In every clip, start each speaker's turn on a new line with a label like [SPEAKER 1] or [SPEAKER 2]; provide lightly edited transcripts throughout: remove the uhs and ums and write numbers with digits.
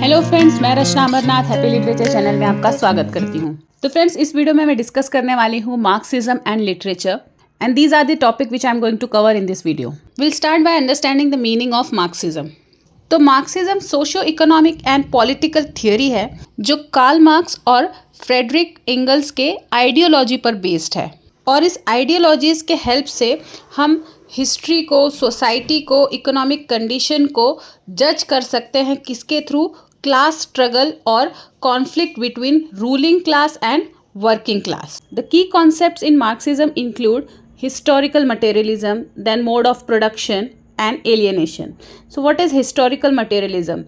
[SPEAKER 1] Hello friends, मैं रचना Amarnath happy literature channel में आपका स्वागत करती हूँ। तो फ्रेंड्स, इस वीडियो में मैं डिस्कस करने वाली हूँ Marxism and literature, and these are the topic which I am going to cover in this video. Will start by understanding the meaning of Marxism. तो Marxism socio economic and political theory है जो Karl Marx और Friedrich Engels के ideology पर based है, और इस ideologies के हेल्प से हम हिस्ट्री को, सोसाइटी को, इकोनॉमिक कंडीशन को जज कर सकते हैं किसके थ्रू? क्लास स्ट्रगल और conflict between ruling class and working class. The key concepts in Marxism include historical materialism, then mode of production and alienation. So what is historical materialism?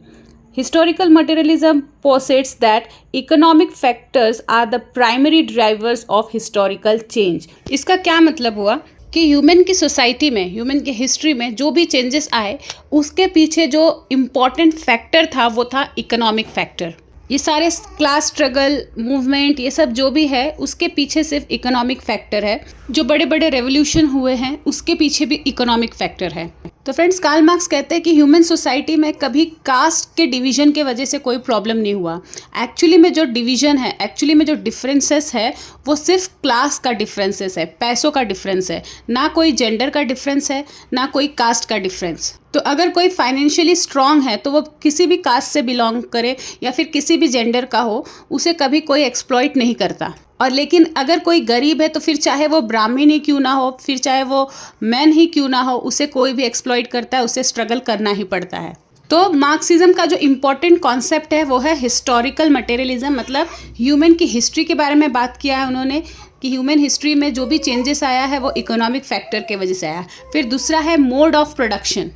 [SPEAKER 1] Historical materialism posits that economic factors are the primary drivers of historical change. इसका क्या मतलब हुआ कि human की society में, human की history में जो भी चेंजेस आए उसके पीछे जो इम्पॉर्टेंट फैक्टर था वो था इकोनॉमिक फैक्टर। ये सारे क्लास स्ट्रगल मूवमेंट, ये सब जो भी है उसके पीछे सिर्फ इकोनॉमिक फैक्टर है। जो बड़े बड़े रेवोल्यूशन हुए हैं उसके पीछे भी इकोनॉमिक फैक्टर है। तो फ्रेंड्स, कार्ल मार्क्स कहते हैं कि ह्यूमन सोसाइटी में कभी कास्ट के डिवीजन के वजह से कोई प्रॉब्लम नहीं हुआ। एक्चुअली में जो डिवीजन है, एक्चुअली में जो डिफरेंसेस है वो सिर्फ क्लास का डिफरेंसेस है, पैसों का डिफरेंस है, ना कोई जेंडर का डिफरेंस है, ना कोई कास्ट का डिफरेंस। तो अगर कोई फाइनेंशियली स्ट्रांग है तो वो किसी भी कास्ट से बिलोंग करे या फिर किसी भी जेंडर का हो, उसे कभी कोई एक्सप्लॉइट नहीं करता। और लेकिन अगर कोई गरीब है तो फिर चाहे वो ब्राह्मण ही क्यों ना हो, फिर चाहे वो मैन ही क्यों ना हो, उसे कोई भी एक्सप्लॉइट करता है, उसे स्ट्रगल करना ही पड़ता है। तो मार्क्सिज्म का जो इम्पोर्टेंट कॉन्सेप्ट है वो है हिस्टोरिकल मटेरियलिज्म। मतलब ह्यूमन की हिस्ट्री के बारे में बात किया है उन्होंने कि ह्यूमन हिस्ट्री में जो भी चेंजेस आया है वो इकोनॉमिक फैक्टर के वजह से आया। फिर दूसरा है mode of production.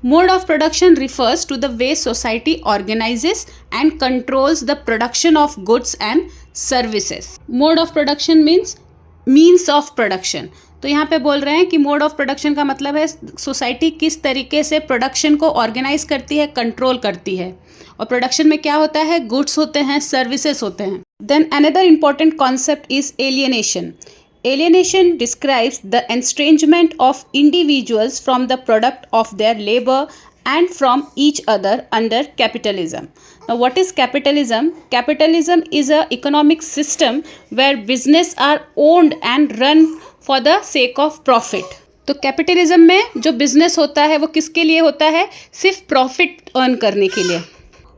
[SPEAKER 1] Mode of production refers to the way society organizes and controls the production of goods and services. Mode of production means of production. तो यहाँ पे बोल रहे हैं कि मोड ऑफ प्रोडक्शन का मतलब है सोसाइटी किस तरीके से प्रोडक्शन को ऑर्गेनाइज करती है, कंट्रोल करती है। और प्रोडक्शन में क्या होता है? गुड्स होते हैं, सर्विसेज होते हैं। Then another important concept is alienation. Alienation describes the estrangement of individuals from the product of their labor and from each other under capitalism. Now, what is capitalism? Capitalism is an economic system where business are owned and run for the sake of profit. तो capitalism में जो business होता है वो किसके लिए होता है? सिर्फ प्रॉफिट अर्न करने के लिए।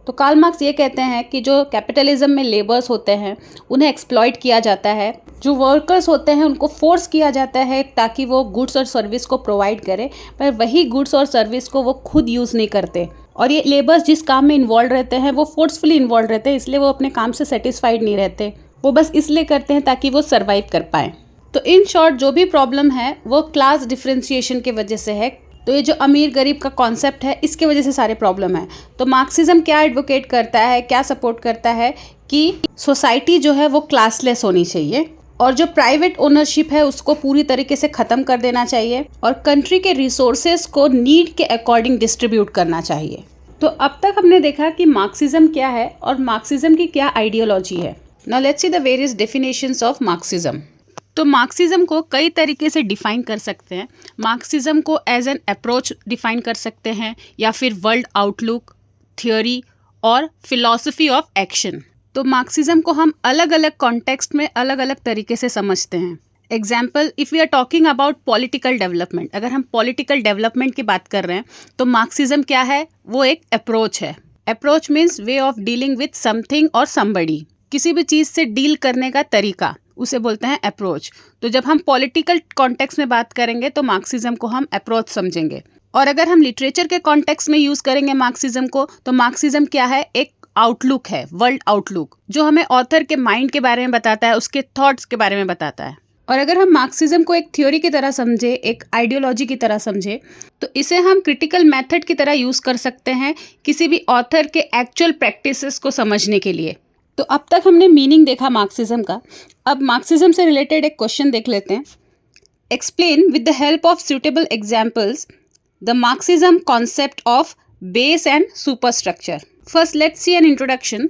[SPEAKER 1] तो कार्ल मार्क्स ये कहते हैं कि जो कैपिटलिज्म में लेबर्स होते हैं उन्हें एक्सप्लॉइट किया जाता है, जो वर्कर्स होते हैं उनको फोर्स किया जाता है ताकि वो गुड्स और सर्विस को प्रोवाइड करें, पर वही गुड्स और सर्विस को वो खुद यूज़ नहीं करते। और ये लेबर्स जिस काम में इन्वॉल्व रहते हैं वो फोर्सफुली इन्वॉल्व रहते हैं, इसलिए वो अपने काम से सेटिस्फाइड नहीं रहते, वो बस इसलिए करते हैं ताकि वो सर्वाइव कर पाएँ। तो इन शॉर्ट जो भी प्रॉब्लम है वो क्लास डिफ्रेंशिएशन की वजह से है। तो ये जो अमीर गरीब का कॉन्सेप्ट है इसके वजह से सारे प्रॉब्लम है। तो मार्क्सिज्म क्या एडवोकेट करता है, क्या सपोर्ट करता है कि सोसाइटी जो है वो क्लासलेस होनी चाहिए, और जो प्राइवेट ओनरशिप है उसको पूरी तरीके से ख़त्म कर देना चाहिए, और कंट्री के रिसोर्सेज को नीड के अकॉर्डिंग डिस्ट्रीब्यूट करना चाहिए। तो अब तक हमने देखा कि मार्क्सिज्म क्या है और मार्क्सिज्म की क्या आइडियोलॉजी है। Now let's see the various definitions of Marxism. तो मार्क्सिज्म को कई तरीके से डिफाइन कर सकते हैं। मार्क्सिज्म को एज एन अप्रोच डिफाइन कर सकते हैं, या फिर वर्ल्ड आउटलुक, थियोरी और फिलॉसफी ऑफ एक्शन। तो मार्क्सिज्म को हम अलग अलग कॉन्टेक्स्ट में अलग अलग तरीके से समझते हैं। Example, if we are talking about political development, अगर हम पॉलिटिकल डेवलपमेंट की बात कर रहे हैं तो मार्क्सिज्म क्या है? वो एक अप्रोच है। Approach means way of dealing with something और समबडी। किसी भी चीज़ से डील करने का तरीका, उसे बोलते हैं अप्रोच। तो जब हम पॉलिटिकल कॉन्टेक्स्ट में बात करेंगे तो मार्क्सिज्म को हम अप्रोच समझेंगे, और अगर हम लिटरेचर के कॉन्टेक्स्ट में यूज़ करेंगे मार्क्सिज्म को तो मार्क्सिज्म क्या है? एक आउटलुक है, वर्ल्ड आउटलुक, जो हमें ऑथर के माइंड के बारे में बताता है, उसके थॉट्स के बारे में बताता है। और अगर हम मार्क्सिज्म को एक थ्योरी की तरह समझे, एक आइडियोलॉजी की तरह समझे, तो इसे हम क्रिटिकल मेथड की तरह यूज़ कर सकते हैं किसी भी ऑथर के एक्चुअल प्रैक्टिसेस को समझने के लिए। तो अब तक हमने मीनिंग देखा मार्क्सिज्म का। अब मार्क्सिज्म से रिलेटेड एक क्वेश्चन देख लेते हैं। Explain with the help of suitable examples the Marxism concept of base and superstructure. First, let's see an introduction.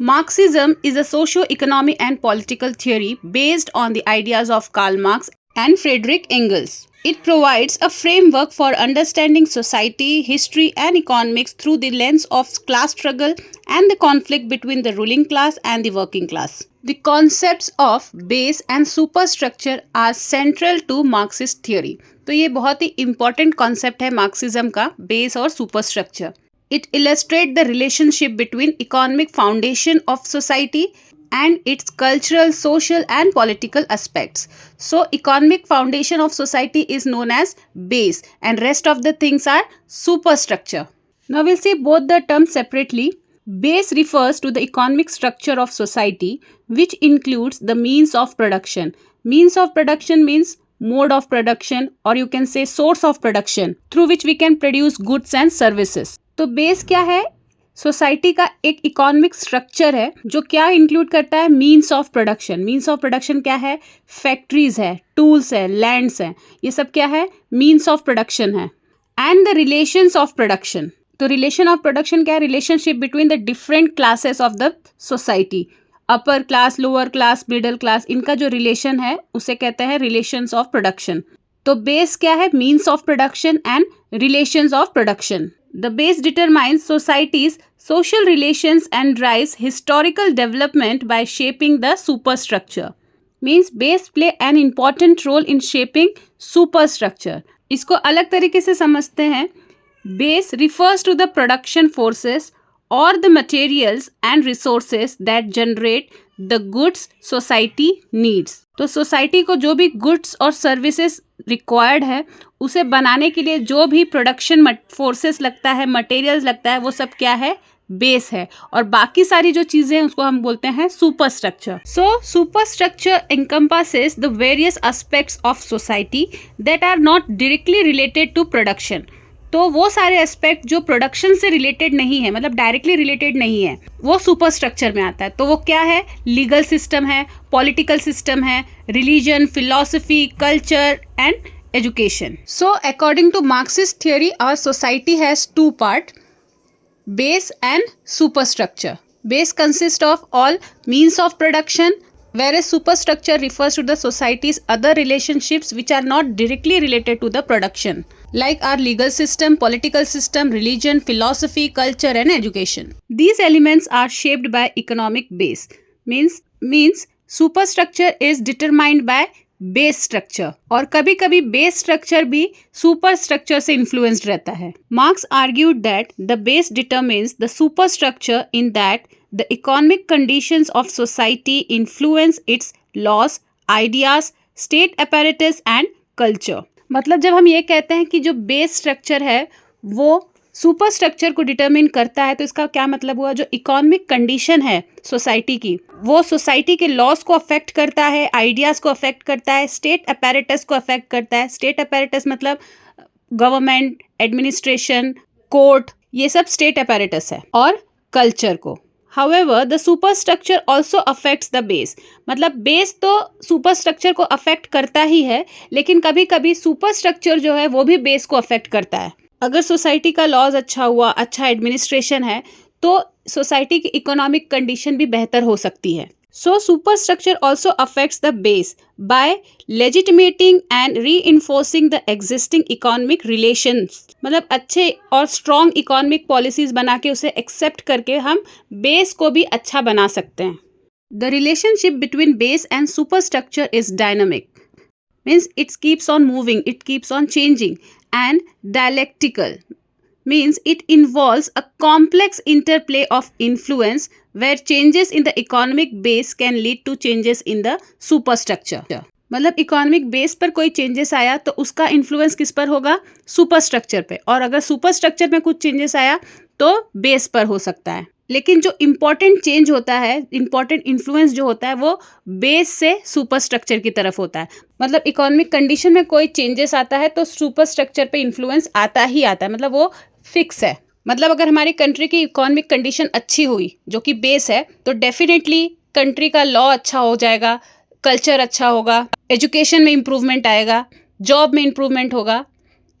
[SPEAKER 1] Marxism is a socio-economic and political theory based on the ideas of Karl Marx and Friedrich Engels. It provides a framework for understanding society, history, and economics through the lens of class struggle and the conflict between the ruling class and the working class. The concepts of base and superstructure are central to Marxist theory. तो ये बहुत ही important concept है Marxism का, base और superstructure. It illustrates the relationship between economic foundation of society and its cultural, social, and political aspects. So, economic foundation of society is known as base, and rest of the things are superstructure. Now, we'll see both the terms separately. Base refers to the economic structure of society, which includes the means of production. Means of production means mode of production, or you can say source of production, through which we can produce goods and services. तो base क्या है? Society का एक economic structure है जो क्या include करता है? Means of production. Means of production क्या है? फैक्ट्रीज है, टूल्स है, लैंड्स है, ये सब क्या है? मीन्स ऑफ प्रोडक्शन है. And the relations of production. तो रिलेशन ऑफ प्रोडक्शन क्या है? Relationship between the different classes of the society. Upper class, lower class, middle class, इनका जो रिलेशन है उसे कहते हैं रिलेशंस ऑफ प्रोडक्शन. तो बेस क्या है? Means of production and relations of production. The base determines society's social relations and drives historical development by shaping the superstructure. Means base play an important role in shaping superstructure. इसको अलग तरीके से समझते हैं. Base refers to the production forces or the materials and resources that generate the goods society needs. तो society को जो भी गुड्स और सर्विसेज रिक्वायर्ड है उसे बनाने के लिए जो भी प्रोडक्शन फोर्सेस लगता है, मटेरियल्स लगता है, वो सब क्या है? बेस है. और बाकी सारी जो चीजें हैं उसको हम बोलते हैं superstructure. So superstructure encompasses the various aspects of society that are not directly related to production. तो वो सारे एस्पेक्ट जो प्रोडक्शन से रिलेटेड नहीं है, मतलब डायरेक्टली रिलेटेड नहीं है, वो सुपरस्ट्रक्चर में आता है. तो वो क्या है? लीगल सिस्टम है, पॉलिटिकल सिस्टम है, religion, philosophy, culture and education. So, according to Marxist theory, our society has two parts, base and superstructure. Base consists of all means of production, whereas superstructure refers to the society's other relationships which are not directly related to the production, like our legal system, political system, religion, philosophy, culture and education. These elements are shaped by economic base. Means superstructure is determined by base structure, और कभी कभी base structure भी super structure से influenced रहता है. Marks argued that the base determines the super structure in that the economic conditions of society influence it's loss, ideas, state apparatus and culture. मतलब जब हम ये कहते हैं कि जो बेस स्ट्रक्चर है वो सुपर स्ट्रक्चर को डिटरमिन करता है, तो इसका क्या मतलब हुआ? जो इकोनॉमिक कंडीशन है सोसाइटी की, वो सोसाइटी के लॉस को अफेक्ट करता है, आइडियाज़ को अफेक्ट करता है, स्टेट अपैरेटस को अफेक्ट करता है. स्टेट अपैरेटस मतलब गवर्नमेंट, एडमिनिस्ट्रेशन, कोर्ट, ये सब स्टेट अपैरेटस है. और कल्चर को. However, the superstructure also affects the base. मतलब बेस तो सुपरस्ट्रक्चर को अफेक्ट करता ही है, लेकिन कभी कभी सुपरस्ट्रक्चर जो है वो भी बेस को अफेक्ट करता है. अगर सोसाइटी का लॉज अच्छा हुआ, अच्छा एडमिनिस्ट्रेशन है, तो सोसाइटी की इकोनॉमिक कंडीशन भी बेहतर हो सकती है. So superstructure also affects the base by legitimating and reinforcing the existing economic relations. मतलब अच्छे और स्ट्रॉन्ग इकोनॉमिक पॉलिसीज बना के उसे एक्सेप्ट करके हम बेस को भी अच्छा बना सकते हैं. The relationship between base and superstructure is dynamic. Means it keeps on moving, it keeps on changing, and dialectical means it involves a complex interplay of influence where changes in the economic base can lead to changes in the superstructure. मतलब economic base पर कोई changes आया तो उसका influence किस पर होगा? Superstructure पे. और अगर सुपरस्ट्रक्चर में कुछ चेंजेस आया तो बेस पर हो सकता है. लेकिन जो इम्पोर्टेंट चेंज होता है, इम्पोर्टेंट इन्फ्लुएंस जो होता है, वो बेस से सुपरस्ट्रक्चर की तरफ होता है. मतलब इकोनॉमिक कंडीशन में कोई चेंजेस आता है तो सुपरस्ट्रक्चर पे इन्फ्लुएंस आता ही आता है, मतलब वो फिक्स है. मतलब अगर हमारी कंट्री की इकोनॉमिक कंडीशन अच्छी हुई जो कि बेस है, तो डेफिनेटली कंट्री का लॉ अच्छा हो जाएगा, कल्चर अच्छा होगा, एजुकेशन में इम्प्रूवमेंट आएगा, जॉब में इम्प्रूवमेंट होगा.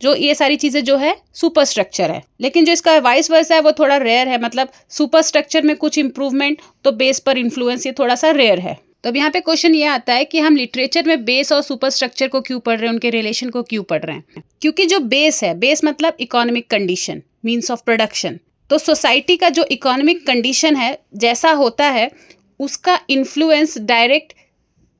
[SPEAKER 1] जो ये सारी चीज़ें जो है सुपरस्ट्रक्चर है. लेकिन जो इसका वाइस वर्सा है वो थोड़ा रेयर है. मतलब सुपरस्ट्रक्चर में कुछ इम्प्रूवमेंट तो बेस पर इन्फ्लुएंस, ये थोड़ा सा रेयर है. तो अब यहाँ पे क्वेश्चन ये आता है कि हम लिटरेचर में बेस और सुपर स्ट्रक्चर को क्यों पढ़ रहे हैं, उनके रिलेशन को क्यों पढ़ रहे हैं। क्योंकि जो बेस है, बेस मतलब economic condition, means of production. तो सोसाइटी का जो इकोनॉमिक कंडीशन है जैसा होता है, उसका इन्फ्लुएंस डायरेक्ट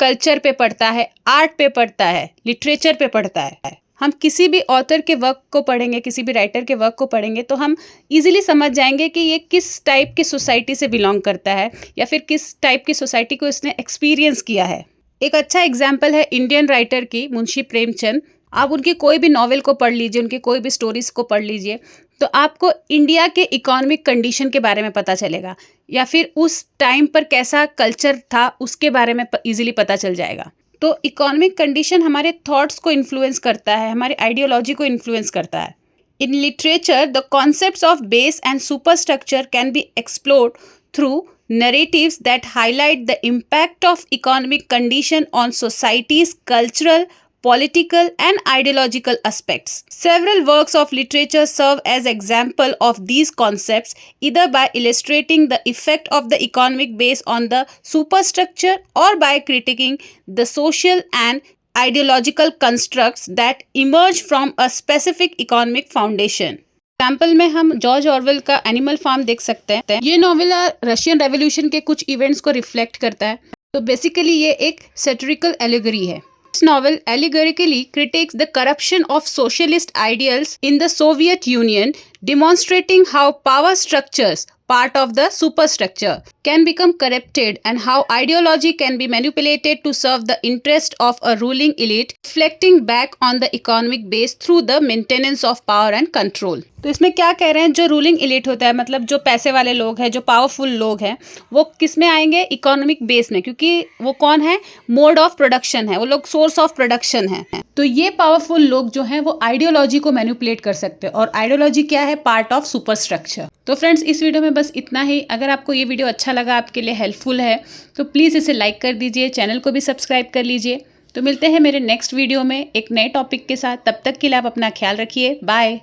[SPEAKER 1] कल्चर पे पड़ता है, आर्ट पे पड़ता है, लिटरेचर पे पड़ता है। हम किसी भी ऑथर के वर्क को पढ़ेंगे, किसी भी राइटर के वर्क को पढ़ेंगे तो हम इजीली समझ जाएंगे कि ये किस टाइप की सोसाइटी से बिलोंग करता है या फिर किस टाइप की सोसाइटी को इसने एक्सपीरियंस किया है। एक अच्छा एग्जाम्पल है इंडियन राइटर की, मुंशी प्रेमचंद। आप उनकी कोई भी नॉवेल को पढ़ लीजिए, उनकी कोई भी स्टोरीज को पढ़ लीजिए, तो आपको इंडिया के इकोनॉमिक कंडीशन के बारे में पता चलेगा या फिर उस टाइम पर कैसा कल्चर था उसके बारे में इजीली पता चल जाएगा। तो इकोनॉमिक कंडीशन हमारे थॉट्स को इन्फ्लुएंस करता है, हमारी आइडियोलॉजी को इन्फ्लुएंस करता है। In literature the concepts of base and super structure can be explored through narratives that highlight the impact of economic condition on society's cultural, political and ideological aspects. Several works of literature serve as example of these concepts, either by illustrating the effect of the economic base on the superstructure or by critiquing the social and ideological constructs that emerge from a specific economic foundation. Example में हम George Orwell का animal farm देख सकते हैं। ये novel Russian revolution के कुछ events को रिफ्लेक्ट करता है। तो बेसिकली ये एक सैटिरिकल एलिगरी है। This novel allegorically critiques the corruption of socialist ideals in the Soviet Union, demonstrating how power structures, part of the superstructure, can become corrupted and how ideology can be manipulated to serve the interest of a ruling elite, reflecting back on the economic base through the maintenance of power and control. तो इसमें क्या कह रहे हैं, जो ruling elite होता है, मतलब जो पैसे वाले लोग हैं, जो पावरफुल लोग हैं, वो किस में आएंगे, इकोनॉमिक बेस में, क्योंकि वो कौन है, मोड ऑफ प्रोडक्शन है, वो लोग सोर्स ऑफ प्रोडक्शन है। तो ये पावरफुल लोग जो हैं वो आइडियोलॉजी को मैनिपुलेट कर सकते हैं, और आइडियोलॉजी क्या है, पार्ट ऑफ सुपर स्ट्रक्चर। तो फ्रेंड्स, इस वीडियो में बस इतना ही। अगर आपको ये वीडियो अच्छा लगा, आपके लिए हेल्पफुल है, तो प्लीज़ इसे लाइक कर दीजिए, चैनल को भी सब्सक्राइब कर लीजिए। तो मिलते हैं मेरे नेक्स्ट वीडियो में एक नए टॉपिक के साथ। तब तक के लिए आप अपना ख्याल रखिए। बाय।